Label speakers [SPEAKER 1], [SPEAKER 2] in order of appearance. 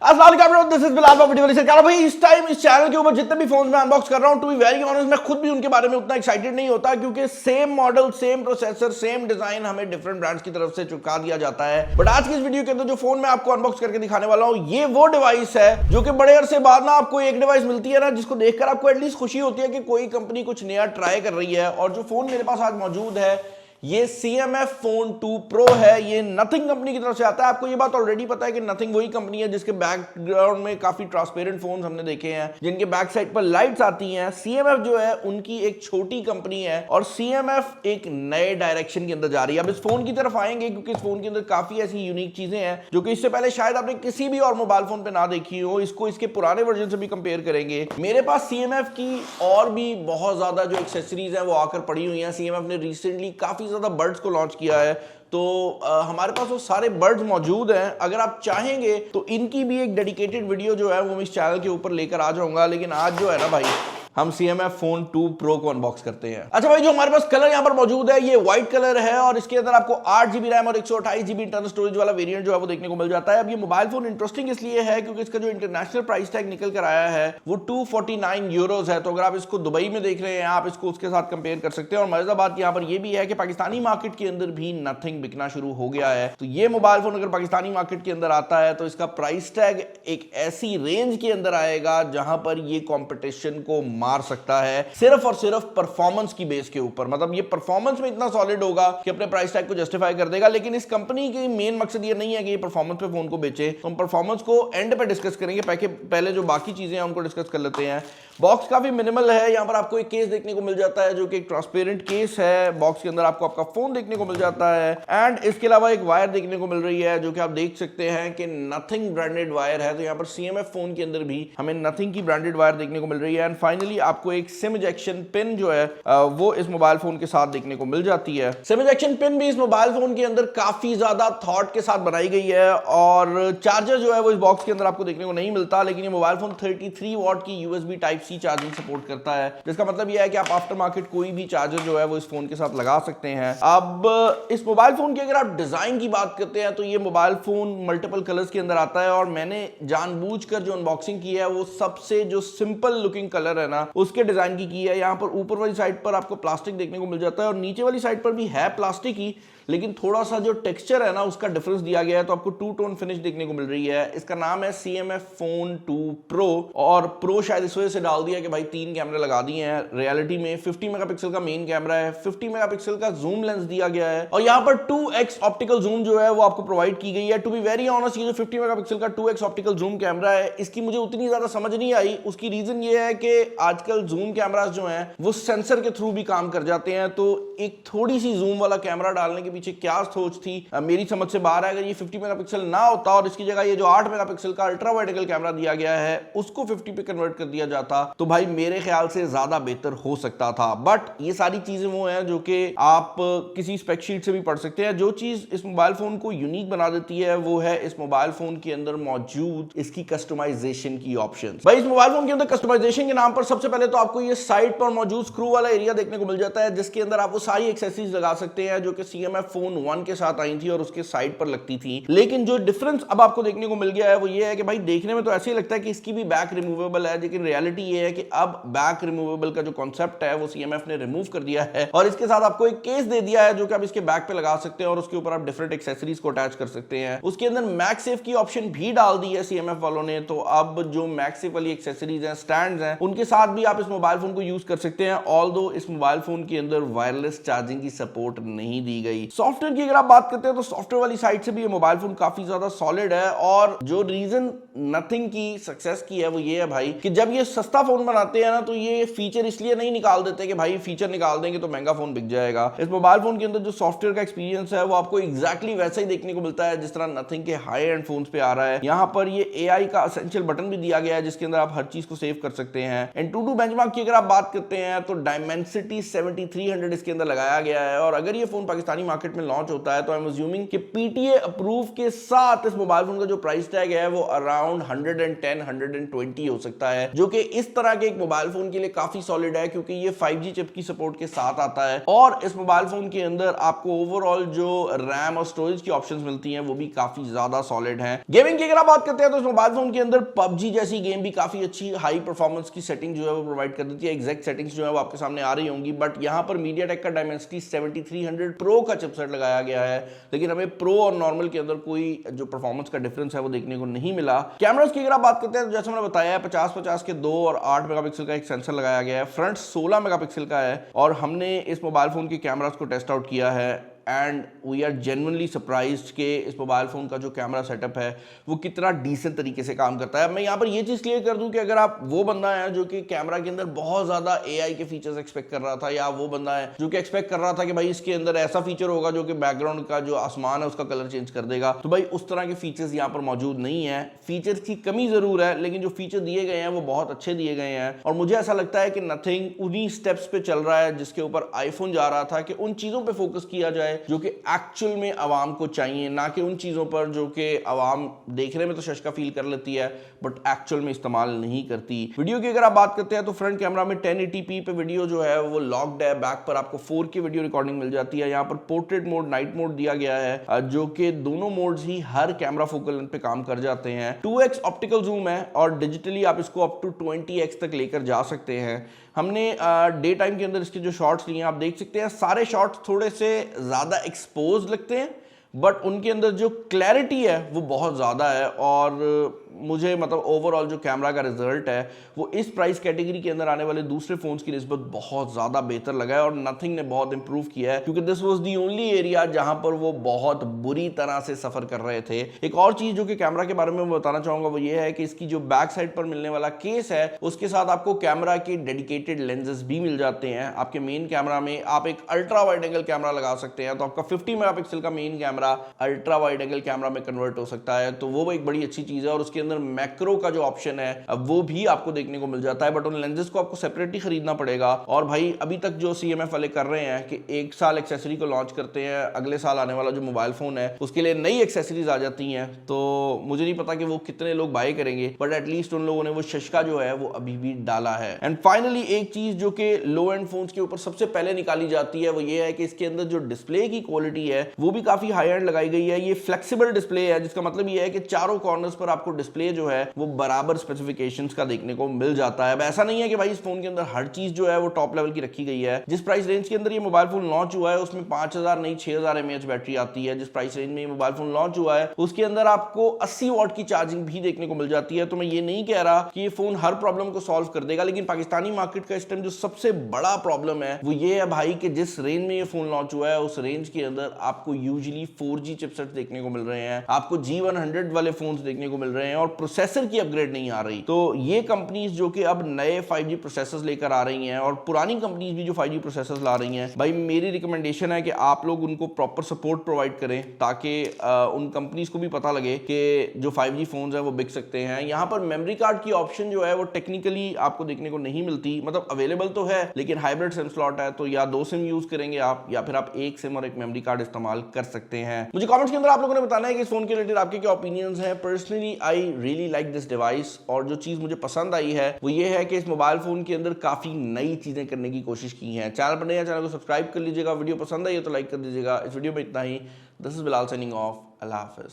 [SPEAKER 1] This is Bilal भाई। इस time इस चैनल के ऊपर जितने भी फोन में अनबॉक्स कर रहा हूं, टू बी वेरी ऑनेस्ट मैं खुद भी उनके बारे में उतना एक्साइटेड नहीं होता, क्योंकि same model, same processor, same design हमें डिफरेंट ब्रांड्स की तरफ से चुका दिया जाता है। बट आज की इस वीडियो के अंदर जो फोन मैं आपको अनबॉक्स करके दिखाने वाला हूं, ये वो डिवाइस है जो कि बड़े अरसे बाद ना आपको एक डिवाइस मिलती है ना, जिसको देखकर आपको एटलीस्ट खुशी होती है कि कोई कंपनी कुछ नया ट्राई कर रही है। और जो फोन मेरे पास आज मौजूद है ये CMF फोन 2 Pro है। ये नथिंग कंपनी की तरफ से आता है। आपको ये बात ऑलरेडी पता है कि नथिंग वही कंपनी है जिसके बैकग्राउंड में काफी ट्रांसपेरेंट फोन्स हमने देखे हैं, जिनके बैक साइड पर लाइट्स आती हैं। CMF जो है उनकी एक छोटी कंपनी है और CMF एक नए डायरेक्शन के अंदर जा रही है। अब इस फोन की तरफ आएंगे क्योंकि इस फोन के अंदर काफी ऐसी यूनिक चीजें हैं जो कि इससे पहले शायद आपने किसी भी और मोबाइल फोन पे ना देखी हो। इसको इसके पुराने वर्जन से भी कंपेयर करेंगे। मेरे पास CMF की और भी बहुत ज्यादा जो एक्सेसरीज हैं वो आकर पड़ी हुई हैं। CMF ने रिसेंटली काफी ज्यादा बड्स को लॉन्च किया है, तो हमारे पास वो सारे बड्स मौजूद हैं। अगर आप चाहेंगे तो इनकी भी एक डेडिकेटेड वीडियो जो है वो मैं इस चैनल के ऊपर लेकर आ जाऊंगा। लेकिन आज जो है ना भाई, हम CMF फोन 2 Pro को अनबॉक्स करते हैं। अच्छा भाई, जो हमारे पास कलर यहाँ पर मौजूद है ये व्हाइट कलर है और इसके अंदर आपको 8GB रैम और 128GB इंटरनल स्टोरेज वाला वेरिएंट जो है वो देखने को मिल जाता है। अब ये मोबाइल फोन इंटरेस्टिंग इसलिए है क्योंकि इसका जो इंटरनेशनल प्राइस टैग निकल कर आया है वो 249 यूरोज है। तो अगर आप इसको दुबई में देख रहे हैं, आप इसको उसके साथ कंपेयर कर सकते हैं। और मजेदार बात यहाँ पर यह भी है कि पाकिस्तानी मार्केट के अंदर भी नथिंग बिकना शुरू हो गया है। तो ये मोबाइल फोन अगर पाकिस्तानी मार्केट के अंदर आता है तो इसका प्राइस टैग एक ऐसी रेंज के अंदर आएगा जहां पर ये कॉम्पिटिशन को मार सकता है, सिर्फ और सिर्फ परफॉर्मेंस की बेस के ऊपर। मतलब ये परफॉर्मेंस में इतना सॉलिड होगा कि अपने प्राइस टैग को जस्टिफाई कर देगा। लेकिन इस कंपनी की मेन मकसद ये नहीं है कि ये परफॉर्मेंस पे फोन को बेचे। तो हम परफॉर्मेंस को एंड पे डिस्कस करेंगे, पहले जो बाकी चीजें हैं उनको डिस्कस कर लेते हैं। बॉक्स काफी मिनिमल है। यहां पर आपको एक केस देखने को मिल जाता है जो कि एक ट्रांसपेरेंट केस है। बॉक्स के अंदर आपको आपका फोन देखने को मिल जाता है एंड इसके अलावा एक वायर देखने को मिल रही है जो कि आप देख सकते हैं कि नथिंग ब्रांडेड वायर है। तो यहां पर CMF फोन के अंदर भी हमें नथिंग की ब्रांडेड वायर देखने को मिल रही है। एंड फाइनली आपको एक सिम इजेक्शन पिन जो है वो इस मोबाइल फोन के साथ देखने को मिल जाती है। सिम इजेक्शन पिन भी इस मोबाइल फोन के अंदर काफी ज्यादा थॉट के साथ बनाई गई है। और चार्जर जो है वो इस बॉक्स के अंदर आपको देखने को नहीं मिलता, लेकिन ये मोबाइल फोन 33 वॉट की USB Type-C चार्जिंग सपोर्ट करता है, जिसका मतलब यह है कि आप आफ्टर मार्केट कोई भी चार्जर जो है वो इस फोन के साथ लगा सकते हैं। अब इस मोबाइल फोन की अगर आप डिजाइन की बात करते हैं तो ये मोबाइल फोन मल्टीपल कलर्स के अंदर आता है और मैंने जानबूझकर जो अनबॉक्सिंग की है वो सबसे जो सिंपल लुकिंग कलर है ना उसके डिजाइन की है। यहाँ पर ऊपर वाली साइड पर आपको प्लास्टिक देखने को मिल जाता है और नीचे वाली साइड पर भी है प्लास्टिक ही, लेकिन थोड़ा सा जो टेक्सचर है ना उसका डिफरेंस दिया गया है। तो आपको 2 टोन फिनिश देखने को मिल रही है। इसका नाम है CMF फोन 2 Pro और प्रो शायद इस वजह से डाल दिया कि भाई 3 कैमरे लगा दिए हैं। रियलिटी में 50 मेगापिक्सल का मेन कैमरा है, 50 मेगापिक्सल का जूम लेंस दिया गया है और यहाँ पर 2x ऑप्टिकल जूम जो है वो आपको प्रोवाइड की गई है। टू बी वेरी ऑनेस्ट, ये जो 50 मेगापिक्सल का 2x ऑप्टिकल जूम कैमरा है इसकी मुझे उतनी ज्यादा समझ नहीं आई। उसकी रीजन ये है कि आजकल जूम कैमरास जो हैं वो सेंसर के थ्रू भी काम कर जाते हैं। तो एक थोड़ी सी जूम वाला कैमरा डालने के पीछे क्या सोच थी मेरी समझ से बाहर है। अगर ये 50 मेगापिक्सल ना होता और इसकी जगह ये जो 8 मेगापिक्सल का अल्ट्रा वाइड एंगल कैमरा दिया गया है उसको 50 पे कन्वर्ट कर दिया जाता तो भाई मेरे ख्याल से ज्यादा बेहतर हो सकता था। बट ये सारी चीजें वो हैं जो कि आप किसी स्पेकशीट से भी पढ़ सकते हैं। जो चीज इस मोबाइल फोन को यूनिक बना देती है वो है इस मोबाइल फोन के अंदर मौजूद इसकी कस्टमाइजेशन की ऑप्शन। भाई इस मोबाइल फोन के अंदर कस्टमाइजेशन के नाम पर सबसे पहले तो आपको ये साइड पर मौजूद स्क्रू वाला एरिया देखने को मिल जाता है, जिसके अंदर आप वो सारी एक्सेसरीज लगा सकते हैं जो कि CMF फोन 1 के साथ आई थी और उसके साइड पर लगती थी। लेकिन जो डिफरेंस अब आपको देखने को मिल गया है वो ये है कि भाई देखने में तो ऐसे ही लगता है कि इसकी भी बैक रिमूवेबल है, लेकिन रियलिटी ये है कि अब बैक रिमूवेबल का जो कॉन्सेप्ट है वो CMF ने रिमूव कर दिया है और इसके साथ आपको एक केस दे दिया है जो कि आप इसके बैक पे लगा सकते हैं और उसके ऊपर आप डिफरेंट एक्सेसरीज को अटैच कर सकते हैं। उसके अंदर मैगसेफ की ऑप्शन भी डाल दी है CMF वालों ने। तो अब जो मैगसेफ वाली एक्सेसरीज हैं, स्टैंड्स हैं, उनके साथ भी आप इस मोबाइल फोन को यूज कर सकते हैं। ऑल्दो इस मोबाइल फोन के अंदर वायरलेस चार्जिंग की सपोर्ट नहीं दी गई। सॉफ्टवेयर की अगर आप बात करते हैं तो सॉफ्टवेयर वाली साइड से भी ये मोबाइल फोन काफी ज्यादा सॉलिड है और जो रीजन नथिंग की सक्सेस की है वो ये है भाई कि जब ये सस्ता फोन बनाते हैं ना तो ये फीचर इसलिए नहीं निकाल देते कि भाई फीचर निकाल देंगे तो महंगा फोन बिक जाएगा। इस मोबाइल फोन के अंदर जो सॉफ्टवेयर का एक्सपीरियंस है वो आपको एग्जैक्टली वैसा ही देखने को मिलता है जिस तरह नथिंग के हाई एंड फोन्स पे आ रहा है। यहाँ पर ये AI का एसेंशियल बटन भी दिया गया है जिसके अंदर आप हर चीज को सेव कर सकते हैं। एंटूडू बेंचमार्क की अगर आप बात करते हैं तो डायमेंसिटी 7300 इसके अंदर लगाया गया है और अगर ये फोन पाकिस्तानी मार्केट मार्केट में लॉन्च होता है तो आई एम अज्यूमिंग कि पीटीए अप्रूव के साथ इस मोबाइल फोन का जो प्राइस टैग है वो अराउंड 110-120 हो सकता है, जो कि इस तरह के एक मोबाइल फोन के लिए काफी सॉलिड है क्योंकि ये 5G चिप की सपोर्ट के साथ आता है और इस मोबाइल फोन के अंदर आपको ओवरऑल जो रैम और स्टोरेज की ऑप्शंस मिलती हैं वो भी काफी ज्यादा सॉलिड हैं। गेमिंग की अगर आप बात करते हैं तो इस मोबाइल फोन के अंदर PUBG जैसी गेम भी काफी अच्छी हाई परफॉर्मेंस की सेटिंग जो है वो प्रोवाइड कर देती है। एग्जैक्ट सेटिंग्स जो है वो आपके सामने आ रही होंगी, बट यहां पर MediaTek का Dimensity 7300 Pro का चिपसेट लगाया गया है, लेकिन हमें प्रो और नॉर्मल के अंदर कोई जो परफॉर्मेंस का डिफरेंस है वो देखने को नहीं मिला। कैमरास की अगर आप बात करते हैं तो जैसे मैंने बताया है 50-50 के 2 और 8 मेगापिक्सल का एक सेंसर लगाया गया है, फ्रंट 16 मेगापिक्सल का है और हमने इस मोबाइल फोन के कैमरास को टेस्ट आउट किया है and we are genuinely surprised कि इस मोबाइल फोन का जो कैमरा सेटअप है वो कितना डिसेंट तरीके से काम करता है। मैं यहाँ पर ये चीज़ क्लियर कर दूं कि अगर आप वो बंदा है जो कि कैमरा के अंदर बहुत ज़्यादा AI के फीचर्स एक्सपेक्ट कर रहा था, या वो बंदा है जो कि एक्सपेक्ट कर रहा था कि भाई इसके अंदर ऐसा फीचर होगा जो कि बैकग्राउंड का जो आसमान है उसका कलर चेंज कर देगा, तो भाई उस तरह के फीचर्स यहाँ पर मौजूद नहीं है। फीचर्स की कमी जरूर है, लेकिन जो फीचर दिए गए हैं वो बहुत अच्छे दिए गए हैं और मुझे ऐसा लगता है कि नथिंग उन्हीं स्टेप्स पे चल रहा है जिसके ऊपर आईफोन जा रहा था कि उन चीज़ों पर फोकस किया जाए जो कि एक्चुअल में आवाम को चाहिए, ना कि उन चीज़ों पर जो कि आवाम देखने में तो शश का फील कर लेती है बट एक्चुअल में इस्तेमाल नहीं करती। वीडियो की अगर आप बात करते हैं तो फ्रंट कैमरा में 1080p पे वीडियो जो है वो लॉक्ड है, बैक पर आपको 4K वीडियो रिकॉर्डिंग मिल जाती है। यहाँ पर पोर्ट्रेट मोड, नाइट मोड दिया गया है जो कि दोनों मोड्स ही हर कैमरा फोकल लेंथ पे काम कर जाते हैं। 2x ऑप्टिकल जूम है और डिजिटली आप इसको अप टू 20x तक लेकर जा सकते हैं। हमने डे टाइम के अंदर इसके जो शॉट्स लिए हैं आप देख सकते हैं, सारे शॉट्स थोड़े से ज़्यादा एक्सपोज लगते हैं बट उनके अंदर जो क्लैरिटी है वो बहुत ज़्यादा है और मुझे मतलब ओवरऑल जो कैमरा का रिजल्ट है वो इस प्राइस कैटेगरी के अंदर आने वाले दूसरे फोन्स की निस्बत बहुत ज़्यादा बेहतर लगा है और नथिंग ने बहुत इंप्रूव किया है क्योंकि this was the only area जहां पर वो बहुत बुरी तरह से सफ़र कर रहे थे। एक और चीज़ जो कि कैमरा के बारे में मैं बताना चाहूँगा वो ये है कि इसकी जो बैक साइड पर मिलने वाला केस है उसके साथ आपको कैमरा के डेडिकेटेड लेंसेज भी मिल जाते हैं। आपके मेन कैमरा में आप एक अल्ट्रा वाइड एंगल कैमरा लगा सकते हैं, तो आपका 50 मेगापिक्सल का main camera ultra wide angle camera में कन्वर्ट हो सकता है, तो वो एक बड़ी अच्छी चीज़ है और उसके अंदर मैक्रो का जो ऑप्शन है अब वो भी आपको देखने को मिल जाता है, बट उन लेंसेज को आपको सेपरेटली खरीदना पड़ेगा। और भाई अभी तक जो CMF वाले कर रहे हैं कि 1 साल एक्सेसरी को लॉन्च करते हैं, अगले साल आने वाला जो मोबाइल फोन है उसके लिए नई एक्सेसरीज आ जाती हैं, तो मुझे नहीं पता कि वो कितने लोग बाय करेंगे, बट एटलीस्ट उन लोगों ने वो शशका जो है वो अभी भी डाला है। एंड फाइनली एक चीज जो कि लो एंड फोन्स के ऊपर सबसे पहले निकाली जाती है वो ये है कि इसके अंदर जो डिस्प्ले की क्वालिटी है वो भी काफी हाई एंड लगाई गई है। ये फ्लेक्सिबल डिस्प्ले है जिसका मतलब ये है कि चारों कॉर्नर्स पर आपको डिस्प्ले जो है वो बराबर स्पेसिफिकेशंस का देखने को मिल जाता है। अब ऐसा नहीं है कि भाई इस फोन के अंदर हर चीज जो है वो टॉप लेवल की रखी गई है। जिस प्राइस रेंज के अंदर ये मोबाइल फोन लॉन्च हुआ है उसमें 5000 नहीं 6000 mAh बैटरी आती है। जिस प्राइस रेंज में ये मोबाइल फोन लॉन्च हुआ है उसके अंदर आपको 80 वॉट की चार्जिंग भी देखने को मिल जाती है। तो मैं ये नहीं कह रहा कि ये फोन हर प्रॉब्लम को सॉल्व कर देगा, लेकिन पाकिस्तानी मार्केट का इस टाइम जो सबसे बड़ा प्रॉब्लम है वो ये है भाई कि जिस रेंज में ये फोन लॉन्च हुआ है उस रेंज के अंदर आपको यूजुअली 4G चिपसेट देखने को मिल रहे हैं, आपको G100 वाले फोन्स देखने को मिल रहे हैं और प्रोसेसर की अपग्रेड नहीं आ रही। तो ये कंपनीज जो कि अब नए 5G प्रोसेसर्स लेकर आ रही हैं और पुरानी कंपनीज भी जो 5G प्रोसेसर्स ला रही हैं, भाई मेरी रिकमेंडेशन है कि आप लोग उनको प्रॉपर सपोर्ट प्रोवाइड करें ताकि उन कंपनीज को भी पता लगे कि जो 5G फोन्स हैं वो बिक सकते हैं। यहाँ पर मेमोरी कार्ड की ऑप्शन जो है वो टेक्निकली आपको देखने को नहीं मिलती, मतलब अवेलेबल तो है लेकिन हाइब्रिड सिम स्लॉट है, तो या 2 सिम यूज करेंगे आप या फिर आप 1 सिम और 1 मेमोरी कार्ड इस्तेमाल कर सकते हैं। मुझे कमेंट्स के अंदर आप लोगों ने बताना है कि इस फोन के रिलेटेड आपके क्या ओपिनियंस हैं। Personally I really like this device और जो चीज मुझे पसंद आई है वो ये है कि इस मोबाइल फोन के अंदर काफी नई चीजें करने की कोशिश की हैं। चैनल पर नए हैं, चैनल को सब्सक्राइब कर लीजिएगा, वीडियो पसंद आई है तो लाइक कर दीजिएगा। इस वीडियो में इतना ही। This is Bilal signing off. अल्लाह हाफिज।